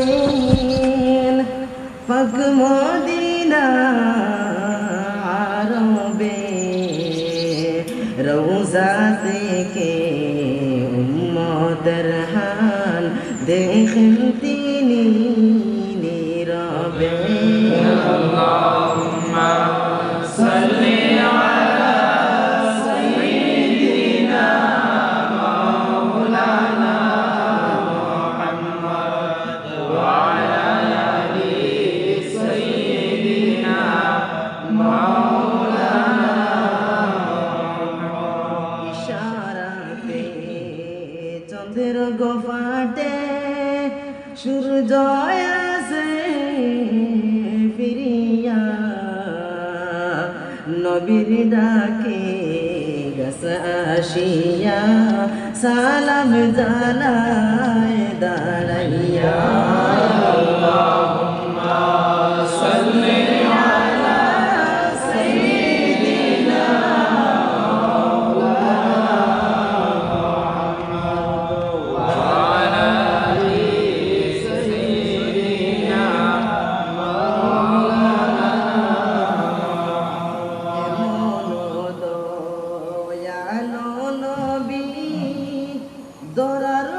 ইয়াসিন পাক মদিনা আরবে রওজা থেকে উম্মতের হাল দেখেন তিনি নীরবে। আল্লাহুম্মা সাল্লি আলা সাইয়্যিদিনা মাওলানা মুহাম্মদ ওয়া আলা আলি সাইয়্যিদিনা মাওলানা মুহাম্মদ। ইশারাতে চন্দ্র গোফাটে সূর্য আসে ফিরিয়া, নবীর ডাকে গাছ আসিয়া সালাম জানায় দাঁড়াইয়া। আল্লাহুম্মা সাল্লি আলা সাইয়্যিদিনা দয়ালো নবী দরার